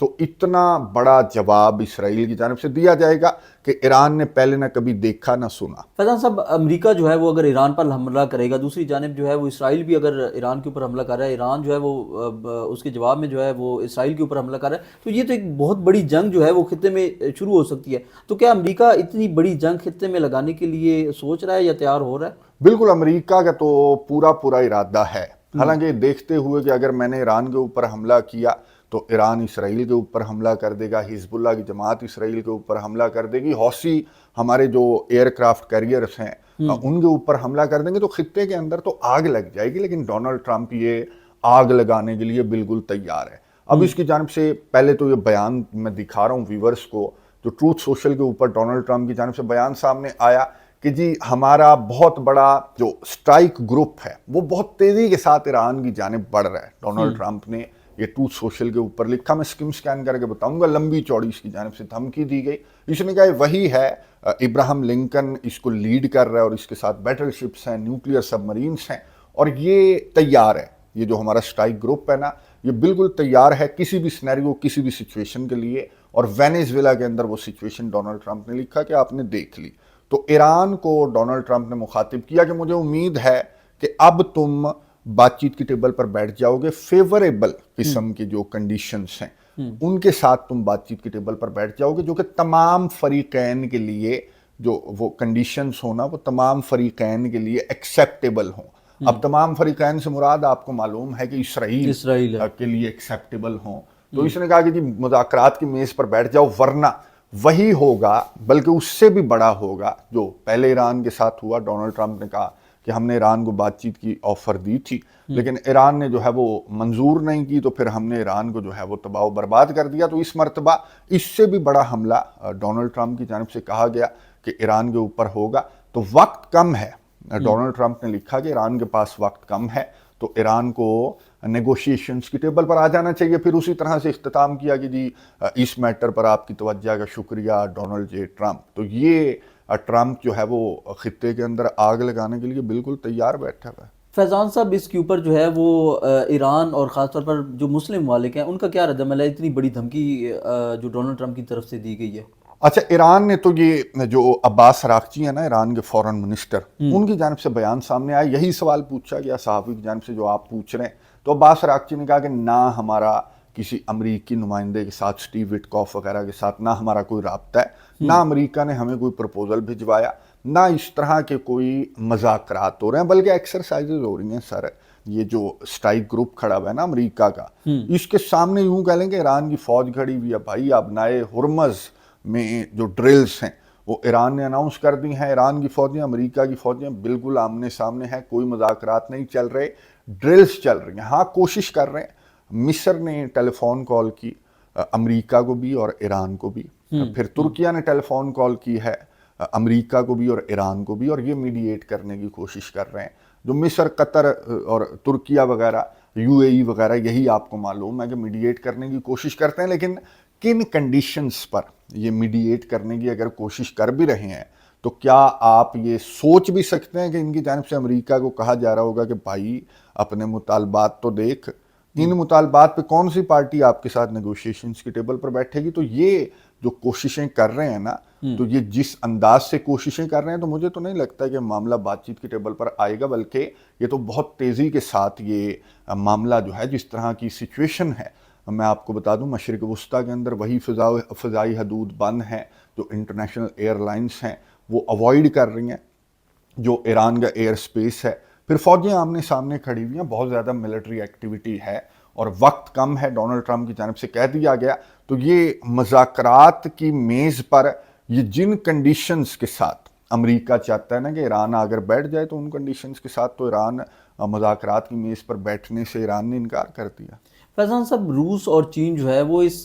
تو اتنا بڑا جواب اسرائیل کی جانب سے دیا جائے گا کہ ایران نے پہلے نہ کبھی دیکھا نہ سنا۔ فیضان صاحب، امریکہ جو ہے وہ اگر ایران پر حملہ کرے گا، دوسری جانب جو ہے وہ اسرائیل بھی اگر ایران کے اوپر حملہ کر رہا ہے، ایران جو ہے وہ اس کے جواب میں جو ہے وہ اسرائیل کے اوپر حملہ کر رہا ہے، تو یہ تو ایک بہت بڑی جنگ جو ہے وہ خطے میں شروع ہو سکتی ہے۔ تو کیا امریکہ اتنی بڑی جنگ خطے میں لگانے کے لیے سوچ رہا ہے یا تیار ہو رہا ہے؟ بالکل، امریکہ کا تو پورا ارادہ ہے، حالانکہ دیکھتے ہوئے کہ اگر میں نے ایران کے اوپر حملہ کیا تو ایران اسرائیل کے اوپر حملہ کر دے گا، حزب اللہ کی جماعت اسرائیل کے اوپر حملہ کر دے گی، حوثی ہمارے جو ایئر کرافٹ کیریئرز ہیں ان کے اوپر حملہ کر دیں گے، تو خطے کے اندر تو آگ لگ جائے گی۔ لیکن ڈونلڈ ٹرمپ یہ آگ لگانے کے لیے بالکل تیار ہے۔ اب اس کی جانب سے پہلے تو یہ بیان میں دکھا رہا ہوں ویورز کو، جو ٹروتھ سوشل کے اوپر ڈونلڈ ٹرمپ کی جانب سے بیان سامنے آیا کہ جی ہمارا بہت بڑا جو سٹرائک گروپ ہے وہ بہت تیزی کے ساتھ ایران کی جانب بڑھ رہا ہے۔ ڈونلڈ ٹرمپ نے یہ ٹروتھ سوشل کے اوپر لکھا، میں سکم سکین کر کے بتاؤں گا، لمبی چوڑی اس کی جانب سے دھمکی دی گئی۔ اس نے کہا وہی ہے، ابراہم لنکن اس کو لیڈ کر رہا ہے اور اس کے ساتھ بیٹل شپس ہیں، نیوکلیئر سب مرینس ہیں، اور یہ تیار ہے، یہ جو ہمارا سٹرائک گروپ ہے نا یہ بالکل تیار ہے کسی بھی سینیریو، کسی بھی سچویشن کے لیے۔ اور وینیزویلا کے اندر وہ سچویشن ڈونلڈ ٹرمپ نے لکھا کہ آپ نے دیکھ لی۔ تو ایران کو ڈونلڈ ٹرمپ نے مخاطب کیا کہ مجھے امید ہے کہ اب تم بات چیت کی ٹیبل پر بیٹھ جاؤ گے، فیوریبل قسم کی جو کنڈیشنز ہیں ان کے ساتھ تم بات چیت کی ٹیبل پر بیٹھ جاؤ گے، جو کہ تمام فریقین کے لیے جو وہ کنڈیشنز ہونا وہ تمام فریقین کے لیے ایکسیپٹیبل ہوں۔ اب تمام فریقین سے مراد آپ کو معلوم ہے کہ اسرائیل کے لیے ایکسیپٹیبل ہوں۔ تو اس نے کہا کہ جی مذاکرات کی میز پر بیٹھ جاؤ، ورنہ وہی ہوگا بلکہ اس سے بھی بڑا ہوگا جو پہلے ایران کے ساتھ ہوا۔ ڈونلڈ ٹرمپ نے کہا کہ ہم نے ایران کو بات چیت کی آفر دی تھی لیکن ایران نے جو ہے وہ منظور نہیں کی، تو پھر ہم نے ایران کو جو ہے وہ تباہ و برباد کر دیا۔ تو اس مرتبہ اس سے بھی بڑا حملہ ڈونلڈ ٹرمپ کی جانب سے کہا گیا کہ ایران کے اوپر ہوگا۔ تو وقت کم ہے، ڈونلڈ ٹرمپ نے لکھا کہ ایران کے پاس وقت کم ہے، تو ایران کو نیگوشیشنز کی ٹیبل پر آ جانا چاہیے۔ پھر اسی طرح سے اختتام کیا کہ جی اس میٹر پر آپ کی توجہ کا شکریہ ڈونلڈ جے ٹرمپ۔ تو یہ ٹرمپ جو ہے وہ خطے کے اندر آگ لگانے کے لیے بالکل تیار بیٹھا ہوا ہے۔ فیضان صاحب، اس کے اوپر جو ہے وہ ایران اور خاص طور پر جو مسلم ممالک ہیں ان کا کیا رد عمل ہے؟ اتنی بڑی دھمکی جو ڈونلڈ ٹرمپ کی طرف سے دی گئی ہے۔ اچھا، ایران نے تو یہ جو عباس اراغچی ہیں نا ایران کے فورن منسٹر، ان کی جانب سے بیان سامنے آیا، یہی سوال پوچھا گیا صحافی کی جانب سے جو آپ پوچھ رہے ہیں۔ تو عباس اراغچی نے کہا کہ نہ ہمارا کسی امریکی نمائندے کے ساتھ، سٹیو وٹکاف وغیرہ کے ساتھ نہ ہمارا کوئی رابطہ ہے، نہ امریکہ نے ہمیں کوئی پروپوزل بھجوایا، نہ اس طرح کے کوئی مذاکرات ہو رہے ہیں، بلکہ ایکسرسائزز ہو رہی ہیں۔ سر یہ جو سٹرائک گروپ کھڑا ہوا ہے نا امریکہ کا، اس کے سامنے یوں کہہ لیں کہ ایران کی فوج کھڑی ہوئی ہے۔ بھائی ابنائے ہرمز میں جو ڈرلز ہیں وہ ایران نے اناؤنس کر دی ہیں، ایران کی فوجیں امریکہ کی فوجیں بالکل آمنے سامنے ہیں، کوئی مذاکرات نہیں چل رہے، ڈرلز چل رہی ہیں۔ ہاں کوشش کر رہے ہیں، مصر نے ٹیلی فون کال کی امریکہ کو بھی اور ایران کو بھی، پھر ترکیہ نے ٹیلی فون کال کی ہے امریکہ کو بھی اور ایران کو بھی، اور یہ میڈییٹ کرنے کی کوشش کر رہے ہیں۔ جو مصر، قطر اور ترکیہ وغیرہ، یو اے ای وغیرہ، یہی آپ کو معلوم ہے کہ میڈییٹ کرنے کی کوشش کرتے ہیں، لیکن کن کنڈیشنز پر یہ میڈییٹ کرنے کی اگر کوشش کر بھی رہے ہیں تو کیا آپ یہ سوچ بھی سکتے ہیں کہ ان کی جانب سے امریکہ کو کہا جا رہا ہوگا کہ بھائی اپنے مطالبات تو دیکھ، ان مطالبات پہ کون سی پارٹی آپ کے ساتھ نیگوشیشنز کی ٹیبل پر بیٹھے گی؟ تو یہ جو کوششیں کر رہے ہیں نا، تو یہ جس انداز سے کوششیں کر رہے ہیں تو مجھے تو نہیں لگتا کہ معاملہ بات چیت کی ٹیبل پر آئے گا، بلکہ یہ تو بہت تیزی کے ساتھ یہ معاملہ جو ہے، جس طرح کی سچویشن ہے، میں آپ کو بتا دوں مشرق وسطیٰ کے اندر وہی فضائی حدود بند ہیں جو انٹرنیشنل ایئر لائنز ہیں وہ اوائڈ کر رہی ہیں، جو ایران کا ایئر سپیس ہے، پھر فوجیں آمنے سامنے کھڑی ہوئی ہیں، بہت زیادہ ملٹری ایکٹیویٹی ہے اور وقت کم ہے، ڈونلڈ ٹرمپ کی جانب سے کہہ دیا گیا۔ تو یہ مذاکرات کی میز پر یہ جن کنڈیشنز کے ساتھ امریکہ چاہتا ہے نا کہ ایران اگر بیٹھ جائے، تو ان کنڈیشنز کے ساتھ تو ایران مذاکرات کی میز پر بیٹھنے سے ایران نے انکار کر دیا۔ فیضان صاحب، روس اور چین جو ہے وہ اس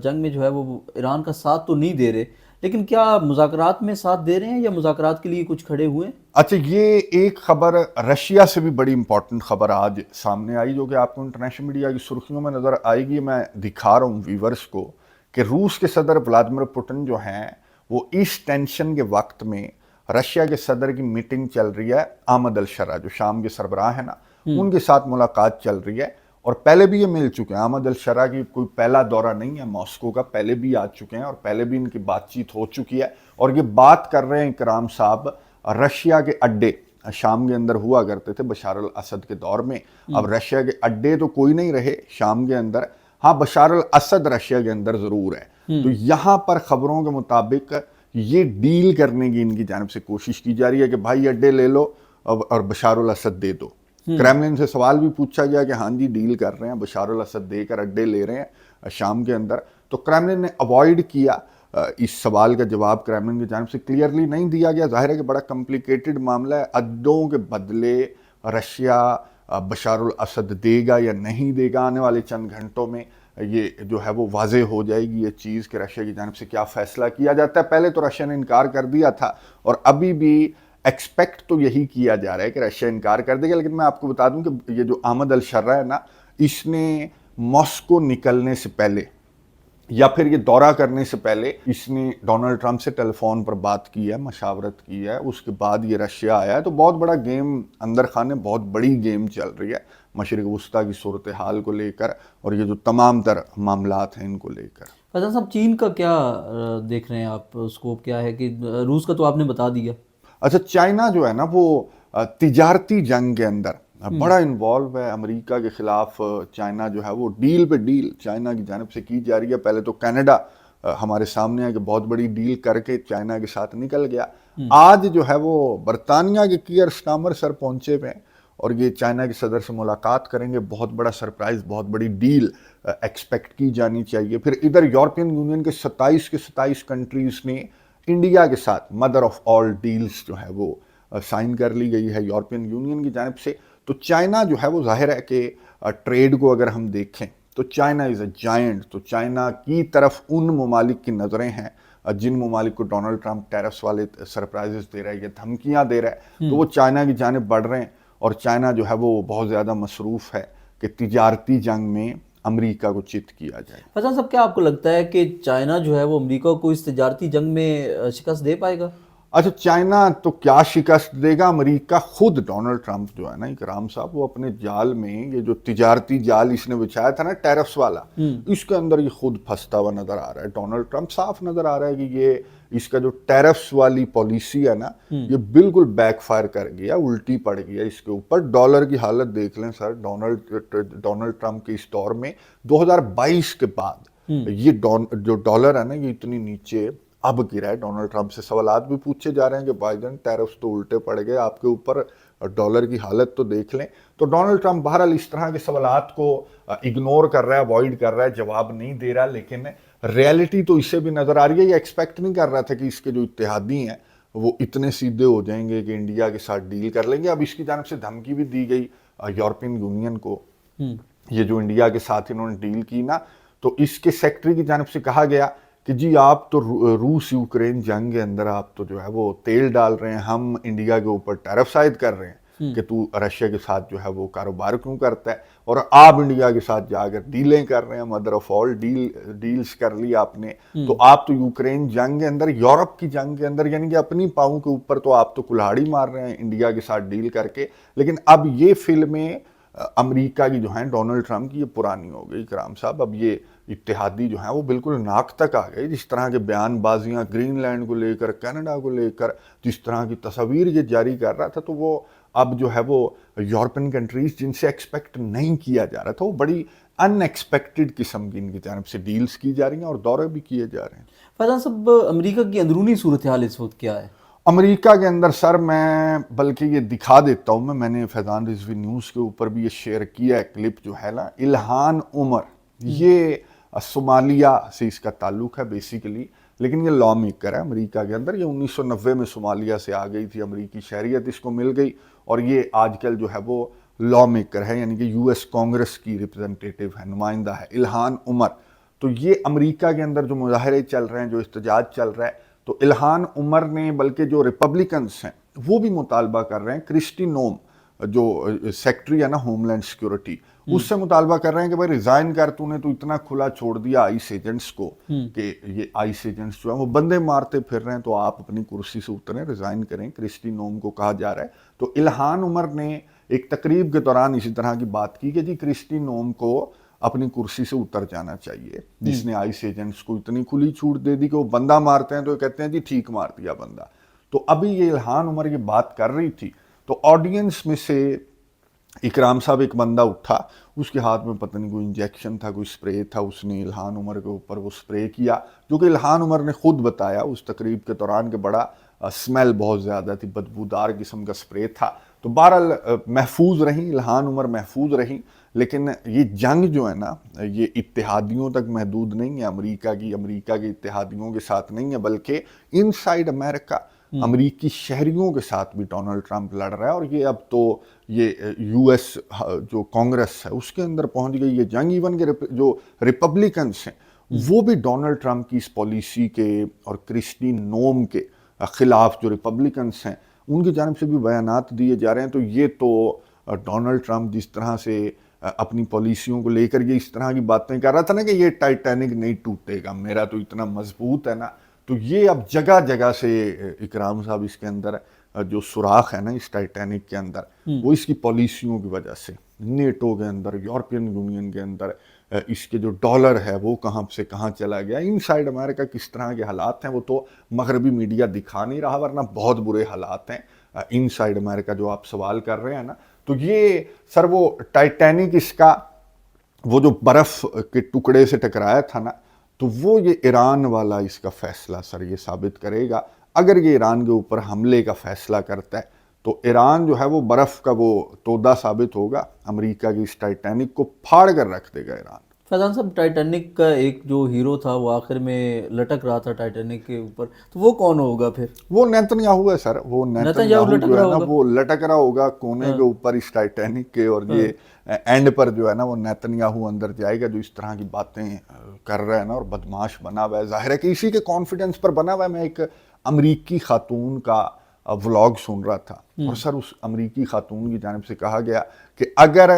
جنگ میں جو ہے وہ ایران کا ساتھ تو نہیں دے رہے، لیکن کیا مذاکرات میں ساتھ دے رہے ہیں یا مذاکرات کے لیے کچھ کھڑے ہوئے ہیں؟ اچھا، یہ ایک خبر رشیا سے بھی بڑی امپورٹنٹ خبر آج سامنے آئی، جو کہ آپ کو انٹرنیشنل میڈیا کی سرخیوں میں نظر آئے گی۔ میں دکھا رہا ہوں ویورز کو کہ روس کے صدر ولادیمیر پوٹن جو ہیں وہ اس ٹینشن کے وقت میں رشیا کے صدر کی میٹنگ چل رہی ہے، احمد الشرا جو شام کے سربراہ ہیں نا، ان کے ساتھ ملاقات چل رہی ہے، اور پہلے بھی یہ مل چکے ہیں. احمد الشرع کی کوئی پہلا دورہ نہیں ہے ماسکو کا, پہلے بھی آ چکے ہیں اور پہلے بھی ان کی بات چیت ہو چکی ہے. اور یہ بات کر رہے ہیں اکرام صاحب رشیا کے اڈے شام کے اندر ہوا کرتے تھے بشار الاسد کے دور میں. اب رشیا کے اڈے تو کوئی نہیں رہے شام کے اندر, ہاں بشار الاسد رشیا کے اندر ضرور ہے. تو یہاں پر خبروں کے مطابق یہ ڈیل کرنے کی ان کی جانب سے کوشش کی جا رہی ہے کہ بھائی اڈے لے لو اور بشار الاسد دے دو. کریملن سے سوال بھی پوچھا گیا کہ ہاں جی ڈیل کر رہے ہیں, بشار الاسد دے کر اڈے لے رہے ہیں شام کے اندر. تو کریملن نے اوائڈ کیا, اس سوال کا جواب کریملن کی جانب سے کلیئرلی نہیں دیا گیا. ظاہر ہے کہ بڑا کمپلیکیٹڈ معاملہ ہے, اڈوں کے بدلے رشیا بشار الاسد دے گا یا نہیں دے گا. آنے والے چند گھنٹوں میں یہ جو ہے وہ واضح ہو جائے گی یہ چیز کہ رشیا کی جانب سے کیا فیصلہ کیا جاتا ہے. پہلے تو رشیا نے انکار کر دیا تھا اور ابھی بھی ایکسپیکٹ تو یہی کیا جا رہا ہے کہ رشیا انکار کر دے گا. لیکن میں آپ کو بتا دوں کہ یہ جو احمد الشرع ہے نا, اس نے ماسکو نکلنے سے پہلے یا پھر یہ دورہ کرنے سے پہلے اس نے ڈونلڈ ٹرمپ سے ٹیلی فون پر بات کی ہے, مشاورت کی ہے. اس کے بعد یہ رشیا آیا ہے. تو بہت بڑا گیم اندر خانے, بہت بڑی گیم چل رہی ہے مشرق وسطیٰ کی صورتحال کو لے کر اور یہ جو تمام تر معاملات ہیں ان کو لے کر. فیضان صاحب چین کا کیا دیکھ رہے ہیں آپ, اسکوپ کیا ہے؟ کہ روس کا تو آپ نے بتا دیا. اچھا, چائنا جو ہے نا وہ تجارتی جنگ کے اندر بڑا انوالو ہے. امریکہ کے خلاف چائنا جو ہے وہ ڈیل پہ ڈیل چائنا کی جانب سے کی جا رہی ہے. پہلے تو کینیڈا ہمارے سامنے ہے کہ بہت بڑی ڈیل کر کے چائنا کے ساتھ نکل گیا. آج جو ہے وہ برطانیہ کے کیئر سٹارمر سر پہنچے ہوئے ہیں اور یہ چائنا کے صدر سے ملاقات کریں گے. بہت بڑا سرپرائز, بہت بڑی ڈیل ایکسپیکٹ کی جانی چاہیے. پھر ادھر یورپین یونین کے 27 کنٹریز نے انڈیا کے ساتھ مدر آف آل ڈیلز جو ہے وہ سائن کر لی گئی ہے یورپین یونین کی جانب سے. تو چائنا جو ہے وہ ظاہر ہے کہ ٹریڈ کو اگر ہم دیکھیں تو چائنا از اے جائنٹ. تو چائنا کی طرف ان ممالک کی نظریں ہیں جن ممالک کو ڈونلڈ ٹرمپ ٹیرفس والے سرپرائزز دے رہا ہے یا دھمکیاں دے رہا ہے, تو وہ چائنا کی جانب بڑھ رہے ہیں. اور چائنا جو ہے وہ بہت زیادہ مصروف ہے کہ تجارتی جنگ میں امریکہ کو چت کیا جائے. فیضان صاحب کیا آپ کو لگتا ہے کہ چائنا جو ہے وہ امریکہ کو اس تجارتی جنگ میں شکست دے پائے گا؟ اچھا, چائنا تو کیا شکست دے گا, امریکہ خود ڈونلڈ ٹرمپ جو ہے نا اکرام صاحب, وہ اپنے جال میں یہ جو تجارتی جال اس نے بچھایا تھا نا ٹیرفس والا, اس کے اندر یہ خود پھنستا ہوا نظر آ رہا ہے. ڈونلڈ ٹرمپ صاف نظر آ رہا ہے کہ یہ اس کا جو ٹیرفس والی پالیسی ہے نا یہ بالکل بیک فائر کر گیا, الٹی پڑ گیا اس کے اوپر. ڈالر کی حالت دیکھ لیں سر, ڈونلڈ ٹرمپ کے اس دور میں 2022 کے بعد یہ جو ڈالر ہے نا یہ اتنی نیچے اب گرا ہے. ڈونلڈ ٹرمپ سے سوالات بھی پوچھے جا رہے ہیں کہ بائیڈن ٹیرفس تو الٹے پڑ گئے آپ کے اوپر, ڈالر کی حالت تو دیکھ لیں. تو ڈونلڈ ٹرمپ بہرحال اس طرح کے سوالات کو اگنور کر رہا ہے, اوائڈ کر رہا ہے, جواب نہیں دے رہا. لیکن ریالٹی تو اسے بھی نظر آ رہی ہے. یہ ایکسپیکٹ نہیں کر رہا تھا کہ اس کے جو اتحادی ہیں وہ اتنے سیدھے ہو جائیں گے کہ انڈیا کے ساتھ ڈیل کر لیں گے. اب اس کی جانب سے دھمکی بھی دی گئی یورپین یونین کو, یہ جو انڈیا کے ساتھ انہوں نے ڈیل کی نا, تو اس کے سیکٹری کی جانب سے کہا گیا کہ جی آپ تو روس یوکرین جنگ کے اندر آپ تو جو ہے وہ تیل ڈال رہے ہیں, ہم انڈیا کے اوپر ٹیرف عائد کر رہے ہیں کہ تو رشیا کے ساتھ جو ہے وہ کاروبار کیوں کرتا ہے, اور آپ انڈیا کے ساتھ جا کر ڈیلیں کر رہے ہیں, مدر آف آل ڈیلز کر لی آپ نے. تو آپ تو یوکرین جنگ کے اندر, یورپ کی جنگ کے اندر, یعنی کہ اپنی پاؤں کے اوپر تو آپ تو کلہاڑی مار رہے ہیں انڈیا کے ساتھ ڈیل کر کے. لیکن اب یہ فلمیں امریکہ کی جو ہیں ڈونلڈ ٹرمپ کی یہ پرانی ہو گئی اکرام صاحب. اب یہ اتحادی جو ہیں وہ بالکل ناک تک آ گئے. جس طرح کے بیان بازیاں گرین لینڈ کو لے کر, کینیڈا کو لے کر, جس طرح کی تصاویر یہ جاری کر رہا تھا, تو وہ اب جو ہے وہ یورپین کنٹریز جن سے ایکسپیکٹ نہیں کیا جا رہا تھا, وہ بڑی ان ایکسپیکٹڈ قسم کی ان کی جانب سے ڈیلز کی جا رہی ہیں اور دورے بھی کیے جا رہے ہیں. فیضان صاحب امریکہ کی اندرونی صورتحال اس وقت کیا ہے؟ امریکہ کے اندر سر میں بلکہ یہ دکھا دیتا ہوں, میں نے فیضان رضوی نیوز کے اوپر بھی یہ شیئر کیا ہے کلپ جو ہے نا, الہان عمر, یہ صومالیہ سے اس کا تعلق ہے بیسیکلی, لیکن یہ لا میکر ہے امریکہ کے اندر. یہ 1990 میں صومالیہ سے آ گئی تھی, امریکی شہریت اس کو مل گئی, اور یہ آج کل جو ہے وہ لا میکر ہے, یعنی کہ یو ایس کانگریس کی ریپرزنٹیٹیو ہے, نمائندہ ہے, الہان عمر. تو یہ امریکہ کے اندر جو مظاہرے چل رہے ہیں, جو احتجاج چل رہا ہے, تو الہان عمر نے, بلکہ جو ریپبلکنز ہیں وہ بھی مطالبہ کر رہے ہیں, کرسٹی نوم جو سیکٹری ہے نا ہوم لینڈ سیکورٹی, اس سے مطالبہ کر رہے ہیں کہ بھائی ریزائن کر، تو نے تو اتنا کھلا چھوڑ دیا آئیس ایجنٹس کو کہ یہ آئیس ایجنٹس جو ہیں وہ بندے مارتے پھر رہے ہیں، تو آپ اپنی کرسی سے اتریں، ریزائن کریں، کرسٹی نوم کو کہا جا رہا ہے۔ تو الہان عمر نے ایک تقریب کے دوران اسی طرح کی بات کی کہ جی کرسٹی نوم کو اپنی کرسی سے اتر جانا چاہیے، جس نے آئیس ایجنٹس کو اتنی کھلی چھوٹ دے دی کہ وہ بندہ مارتے ہیں تو وہ کہتے ہیں جی ٹھیک مار دیا بندہ۔ تو ابھی یہ الہان عمر یہ بات کر رہی تھی تو آڈینس میں سے اکرام صاحب ایک بندہ اٹھا، اس کے ہاتھ میں پتہ نہیں کوئی انجیکشن تھا، کوئی سپرے تھا، اس نے الہان عمر کے اوپر وہ سپرے کیا، جو کہ الہان عمر نے خود بتایا اس تقریب کے دوران کہ بڑا سمیل بہت زیادہ تھی، بدبودار قسم کا سپرے تھا۔ تو بہرحال محفوظ رہیں، الہان عمر محفوظ رہیں، لیکن یہ جنگ جو ہے نا یہ اتحادیوں تک محدود نہیں ہے، امریکہ کے اتحادیوں کے ساتھ نہیں ہے، بلکہ ان سائڈ امریکہ امریکی شہریوں کے ساتھ بھی ڈونلڈ ٹرمپ لڑ رہا ہے، اور یہ اب تو یہ یو ایس جو کانگریس ہے اس کے اندر پہنچ گئی یہ جنگ، ایون کہ جو ریپبلکنس ہیں وہ بھی ڈونلڈ ٹرمپ کی اس پالیسی کے اور کرسٹی نوم کے خلاف جو ریپبلکنس ہیں ان کی جانب سے بھی بیانات دیے جا رہے ہیں۔ تو یہ تو ڈونلڈ ٹرمپ جس طرح سے اپنی پالیسیوں کو لے کر یہ اس طرح کی باتیں کر رہا تھا نا کہ یہ ٹائٹینک نہیں ٹوٹے گا، میرا تو اتنا مضبوط ہے نا، تو یہ اب جگہ جگہ سے اکرام صاحب اس کے اندر جو سوراخ ہے نا اس ٹائٹینک کے اندر وہ اس کی پالیسیوں کی وجہ سے، نیٹو کے اندر، یورپین یونین کے اندر اس کے جو ڈالر ہے وہ کہاں سے کہاں چلا گیا، ان سائڈ امریکہ کس طرح کے حالات ہیں وہ تو مغربی میڈیا دکھا نہیں رہا، ورنہ بہت برے حالات ہیں ان سائڈ امریکہ جو آپ سوال کر رہے ہیں نا۔ تو یہ سر وہ ٹائٹینک اس کا وہ جو برف کے ٹکڑے سے ٹکرایا تھا نا، تو وہ یہ ایران والا اس کا فیصلہ سر یہ ثابت کرے گا۔ اگر یہ ایران کے اوپر حملے کا فیصلہ کرتا ہے تو ایران جو ہے وہ برف کا وہ تودا ثابت ہوگا، امریکہ کی اس ٹائٹینک کو پھاڑ کر رکھ دے گا ایران۔ فیضان صاحب، ٹائٹینک کا ایک جو ہیرو تھا وہ آخر میں لٹک رہا تھا ٹائٹینک کے اوپر، تو وہ کون ہوگا پھر؟ وہ نیتنیاہو ہے سر، وہ نیتنیاہو جو ہے نا وہ لٹک رہا ہوگا کونے کے اوپر اس ٹائٹینک کے، اور یہ اینڈ پر جو ہے نا وہ نیتنیاہو اندر جائے گا جو اس طرح کی باتیں کر رہا ہے نا اور بدماش بنا ہوا ہے، ظاہر ہے کہ اسی کے کانفیڈنس پر بنا ہوا ہے۔ میں ایک امریکی خاتون کا ولاگ سن رہا تھا اور سر اس امریکی خاتون کی جانب سے کہا گیا کہ اگر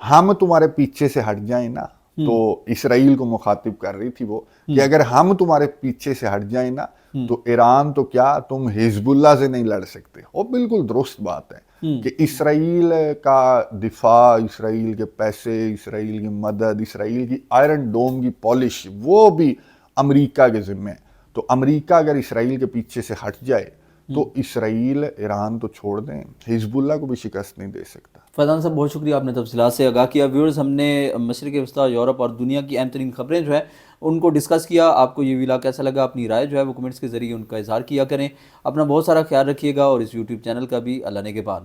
ہم تمہارے پیچھے سے ہٹ جائیں نا، تو اسرائیل کو مخاطب کر رہی تھی وہ کہ اگر ہم تمہارے پیچھے سے ہٹ جائیں نا تو ایران تو کیا تم حزب اللہ سے نہیں لڑ سکتے۔ اور بالکل درست بات ہے کہ اسرائیل کا دفاع، اسرائیل کے پیسے، اسرائیل کی مدد، اسرائیل کی آئرن ڈوم کی پالش وہ بھی امریکہ کے ذمہ ہے۔ تو امریکہ اگر اسرائیل کے پیچھے سے ہٹ جائے تو اسرائیل ایران تو چھوڑ دیں، حزب اللہ کو بھی شکست نہیں دے سکتا۔ فیضان صاحب بہت شکریہ، آپ نے تفصیلات سے آگاہ کیا۔ ویورز، ہم نے مشرق وسطیٰ، یورپ اور دنیا کی اہم ترین خبریں جو ہیں ان کو ڈسکس کیا۔ آپ کو یہ ویلاگ کیسا لگا؟ اپنی رائے جو ہے وہ کمنٹس کے ذریعے ان کا اظہار کیا کریں۔ اپنا بہت سارا خیال رکھیے گا، اور اس یوٹیوب چینل کا بھی اللہ نگہبان۔